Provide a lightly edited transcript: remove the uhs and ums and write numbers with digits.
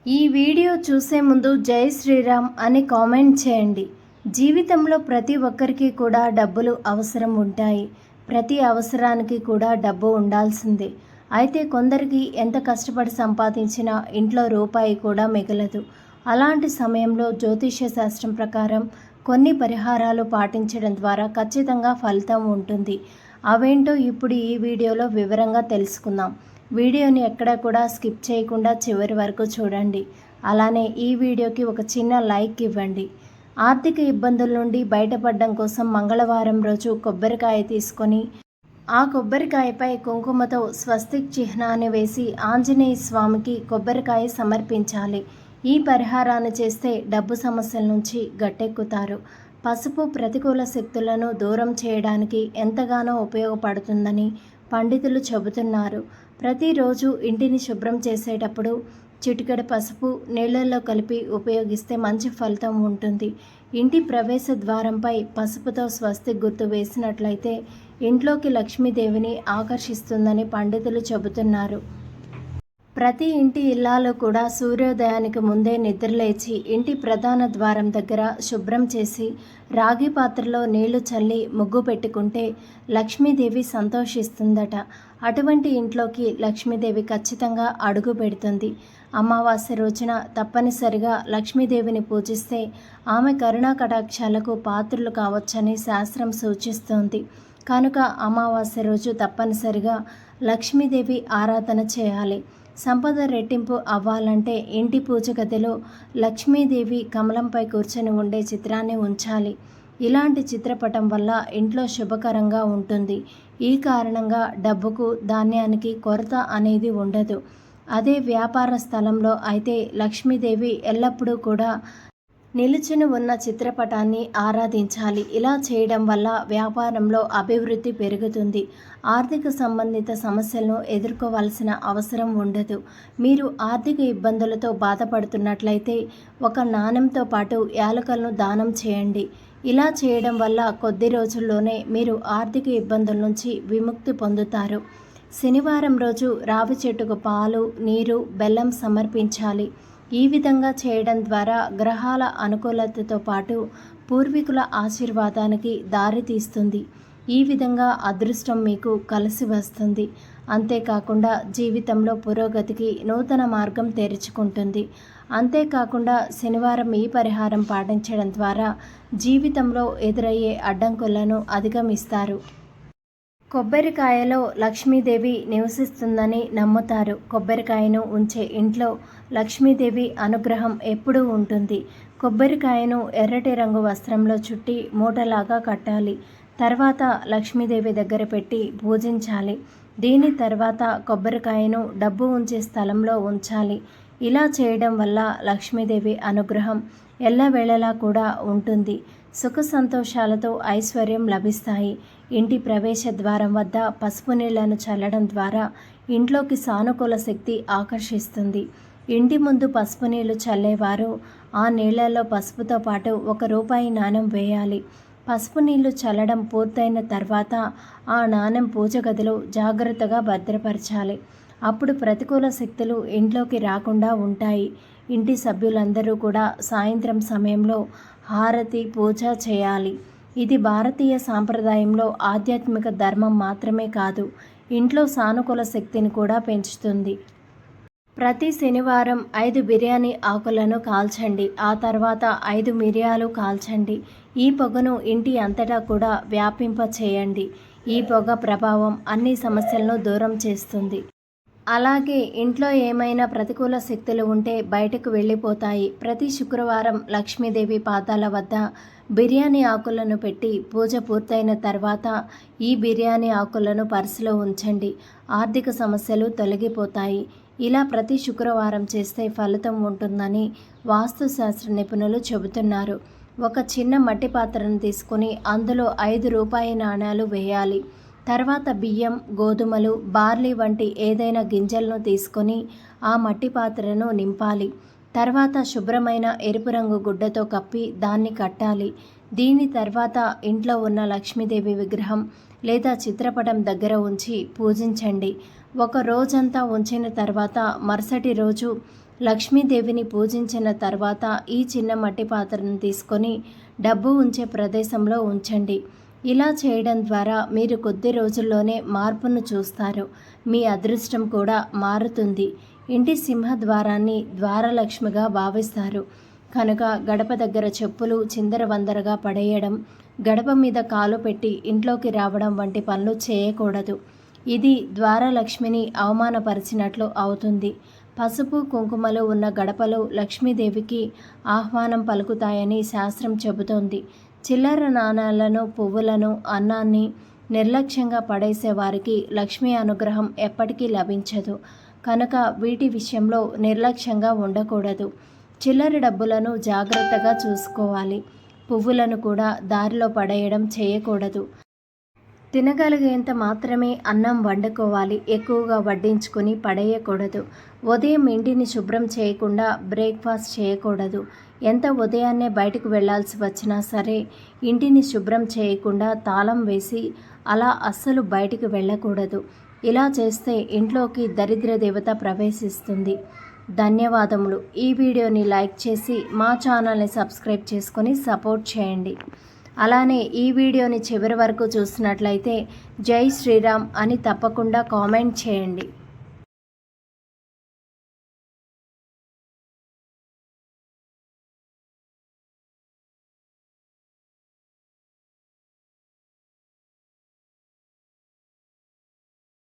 ఈ వీడియో చూసే ముందు జై శ్రీరామ్ అని కామెంట్ చేయండి. జీవితంలో ప్రతి ఒక్కరికి కూడా డబ్బులు అవసరం ఉంటాయి. ప్రతి అవసరానికి కూడా డబ్బు ఉండాల్సిందే. అయితే కొందరికి ఎంత కష్టపడి సంపాదించినా ఇంట్లో రూపాయి కూడా మిగలదు. అలాంటి సమయంలో జ్యోతిష్య శాస్త్రం ప్రకారం కొన్ని పరిహారాలు పాటించడం ద్వారా ఖచ్చితంగా ఫలితం ఉంటుంది. అవేంటో ఇప్పుడు ఈ వీడియోలో వివరంగా తెలుసుకుందాం. వీడియోని ఎక్కడా కూడా స్కిప్ చేయకుండా చివరి వరకు చూడండి. అలానే ఈ వీడియోకి ఒక చిన్న లైక్ ఇవ్వండి. ఆర్థిక ఇబ్బందుల నుండి బయటపడడం కోసం మంగళవారం రోజు కొబ్బరికాయ తీసుకొని ఆ కొబ్బరికాయపై కుంకుమతో స్వస్తిక్ చిహ్నాన్ని వేసి ఆంజనేయ స్వామికి కొబ్బరికాయ సమర్పించాలి. ఈ పరిహారాన్ని చేస్తే డబ్బు సమస్యల నుంచి గట్టెక్కుతారు. పసుపు ప్రతికూల శక్తులను దూరం చేయడానికి ఎంతగానో ఉపయోగపడుతుందని పండితులు చెబుతున్నారు. ప్రతిరోజు ఇంటిని శుభ్రం చేసేటప్పుడు చిటికెడు పసుపు నీళ్ళల్లో కలిపి ఉపయోగిస్తే మంచి ఫలితం ఉంటుంది. ఇంటి ప్రవేశ ద్వారంపై పసుపుతో స్వస్తిక్ గుర్తు వేసినట్లయితే ఇంట్లోకి లక్ష్మీదేవిని ఆకర్షిస్తుందని పండితులు చెబుతున్నారు. ప్రతి ఇంటి ఇల్లాలు కూడా సూర్యోదయానికి ముందే నిద్రలేచి ఇంటి ప్రధాన ద్వారం దగ్గర శుభ్రం చేసి రాగి పాత్రలో నీళ్లు చల్లి ముగ్గు పెట్టుకుంటే లక్ష్మీదేవి సంతోషిస్తుందట. అటువంటి ఇంట్లోకి లక్ష్మీదేవి ఖచ్చితంగా అడుగు పెడుతుంది. అమావాస్య రోజున తప్పనిసరిగా లక్ష్మీదేవిని పూజిస్తే ఆమె కరుణా కటాక్షాలకు పాత్రలు కావచ్చని శాస్త్రం సూచిస్తోంది. కనుక అమావాస్య రోజు తప్పనిసరిగా లక్ష్మీదేవి ఆరాధన చేయాలి. సంపద రెట్టింపు అవ్వాలంటే ఇంటి పూజ గదిలో లక్ష్మీదేవి కమలంపై కూర్చొని ఉండే చిత్రాన్ని ఉంచాలి. ఇలాంటి చిత్రపటం వల్ల ఇంట్లో శుభకరంగా ఉంటుంది. ఈ కారణంగా డబ్బుకు ధాన్యానికి కొరత అనేది ఉండదు. అదే వ్యాపార స్థలంలో అయితే లక్ష్మీదేవి ఎల్లప్పుడూ కూడా నిలుచుని ఉన్న చిత్రపటాన్ని ఆరాధించాలి. ఇలా చేయడం వల్ల వ్యాపారంలో అభివృద్ధి పెరుగుతుంది. ఆర్థిక సంబంధిత సమస్యలను ఎదుర్కోవాల్సిన అవసరం ఉండదు. మీరు ఆర్థిక ఇబ్బందులతో బాధపడుతున్నట్లయితే ఒక నాణెంతో పాటు యాలకులను దానం చేయండి. ఇలా చేయడం వల్ల కొద్ది రోజుల్లోనే మీరు ఆర్థిక ఇబ్బందుల నుంచి విముక్తి పొందుతారు. శనివారం రోజు రావి చెట్టుకు పాలు, నీరు, బెల్లం సమర్పించాలి. ఈ విధంగా చేయడం ద్వారా గ్రహాల అనుకూలతతో పాటు పూర్వీకుల ఆశీర్వాదానికి దారి తీస్తుంది. ఈ విధంగా అదృష్టం మీకు కలిసి వస్తుంది. అంతేకాకుండా జీవితంలో పురోగతికి నూతన మార్గం తెరుచుకుంటుంది. అంతేకాకుండా శనివారం ఈ పరిహారం పాటించడం ద్వారా జీవితంలో ఎదురయ్యే అడ్డంకులను అధిగమిస్తారు. కొబ్బరికాయలో లక్ష్మీదేవి నివసిస్తుందని నమ్ముతారు. కొబ్బరికాయను ఉంచే ఇంట్లో లక్ష్మీదేవి అనుగ్రహం ఎప్పుడూ ఉంటుంది. కొబ్బరికాయను ఎర్రటి రంగు వస్త్రంలో చుట్టి మూటలాగా కట్టాలి. తర్వాత లక్ష్మీదేవి దగ్గర పెట్టి పూజించాలి. దీని తర్వాత కొబ్బరికాయను డబ్బు ఉంచే స్థలంలో ఉంచాలి. ఇలా చేయడం వల్ల లక్ష్మీదేవి అనుగ్రహం ఎల్లవేళలా కూడా ఉంటుంది. సుఖ సంతోషాలతో ఐశ్వర్యం లభిస్తాయి. ఇంటి ప్రవేశ ద్వారం వద్ద పసుపు నీళ్లను చల్లడం ద్వారా ఇంట్లోకి సానుకూల శక్తి ఆకర్షిస్తుంది. ఇంటి ముందు పసుపు నీళ్లు చల్లేవారు ఆ నీళ్లలో పసుపుతో పాటు ₹1 నాణెం వేయాలి. పసుపు నీళ్లు చల్లడం పూర్తయిన తర్వాత ఆ నాణెం పూజ గదిలో జాగ్రత్తగా భద్రపరచాలి. అప్పుడు ప్రతికూల శక్తులు ఇంట్లోకి రాకుండా ఉంటాయి. ఇంటి సభ్యులందరూ కూడా సాయంత్రం సమయంలో హారతి పూజ చేయాలి. ఇది భారతీయ సాంప్రదాయంలో ఆధ్యాత్మిక ధర్మం మాత్రమే కాదు, ఇంట్లో సానుకూల శక్తిని కూడా పెంచుతుంది. ప్రతి శనివారం 5 బిర్యానీ ఆకులను కాల్చండి. ఆ తర్వాత 5 మిరియాలు కాల్చండి. ఈ పొగను ఇంటి అంతటా కూడా వ్యాపింప చేయండి. ఈ పొగ ప్రభావం అన్ని సమస్యలను దూరం చేస్తుంది. అలాగే ఇంట్లో ఏమైనా ప్రతికూల శక్తులు ఉంటే బయటకు వెళ్ళిపోతాయి. ప్రతి శుక్రవారం లక్ష్మీదేవి పాదాల వద్ద బిర్యానీ ఆకులను పెట్టి పూజ పూర్తయిన తర్వాత ఈ బిర్యానీ ఆకులను పర్సులో ఉంచండి. ఆర్థిక సమస్యలు తొలగిపోతాయి. ఇలా ప్రతి శుక్రవారం చేస్తే ఫలితం ఉంటుందని వాస్తుశాస్త్ర నిపుణులు చెబుతున్నారు. ఒక చిన్న మట్టి పాత్రను తీసుకుని అందులో ₹5 నాణేలు వేయాలి. తర్వాత బియ్యం, గోధుమలు, బార్లీ వంటి ఏదైనా గింజలను తీసుకొని ఆ మట్టి పాత్రను నింపాలి. తర్వాత శుభ్రమైన ఎరుపు రంగు గుడ్డతో కప్పి దాన్ని కట్టాలి. దీని తర్వాత ఇంట్లో ఉన్న లక్ష్మీదేవి విగ్రహం లేదా చిత్రపటం దగ్గర ఉంచి పూజించండి. ఒక రోజంతా ఉంచిన తర్వాత మరుసటి రోజు లక్ష్మీదేవిని పూజించిన తర్వాత ఈ చిన్న మట్టి పాత్రను తీసుకొని డబ్బు ఉంచే ప్రదేశంలో ఉంచండి. ఇలా చేయడం ద్వారా మీరు కొద్ది రోజుల్లోనే మార్పును చూస్తారు. మీ అదృష్టం కూడా మారుతుంది. ఇంటి సింహద్వారాన్ని ద్వారలక్ష్మిగా భావిస్తారు కనుక గడప దగ్గర చెప్పులు చిందరవందరగా పడేయడం, గడప మీద కాలు పెట్టి ఇంట్లోకి రావడం వంటి పనులు చేయకూడదు. ఇది ద్వారలక్ష్మిని అవమానపరిచినట్లు అవుతుంది. పసుపు కుంకుమలు ఉన్న గడపలు లక్ష్మీదేవికి ఆహ్వానం పలుకుతాయని శాస్త్రం చెబుతోంది. చిల్లర నాణాలను, పువ్వులను, అన్నాన్ని నిర్లక్ష్యంగా పడేసే వారికి లక్ష్మీ అనుగ్రహం ఎప్పటికీ లభించదు. కనుక వీటి విషయంలో నిర్లక్ష్యంగా ఉండకూడదు. చిల్లర డబ్బులను జాగ్రత్తగా చూసుకోవాలి. పువ్వులను కూడా దారిలో పడేయడం చేయకూడదు. తినగలిగేంత మాత్రమే అన్నం వండుకోవాలి. ఎక్కువగా వడ్డించుకొని పడేయకూడదు. ఉదయం ఇంటిని శుభ్రం చేయకుండా బ్రేక్ఫాస్ట్ చేయకూడదు. ఎంత ఉదయాన్నే బయటకు వెళ్లాల్సి వచ్చినా సరే ఇంటిని శుభ్రం చేయకుండా తాళం వేసి అలా అస్సలు బయటికి వెళ్ళకూడదు. ఇలా చేస్తే ఇంట్లోకి దరిద్ర దేవత ప్రవేశిస్తుంది. ధన్యవాదములు. ఈ వీడియోని లైక్ చేసి మా ఛానల్ని సబ్స్క్రైబ్ చేసుకొని సపోర్ట్ చేయండి. అలానే ఈ వీడియోని చివరి వరకు చూసినట్లయితే జై శ్రీరామ్ అని తప్పకుండా కామెంట్ చేయండి.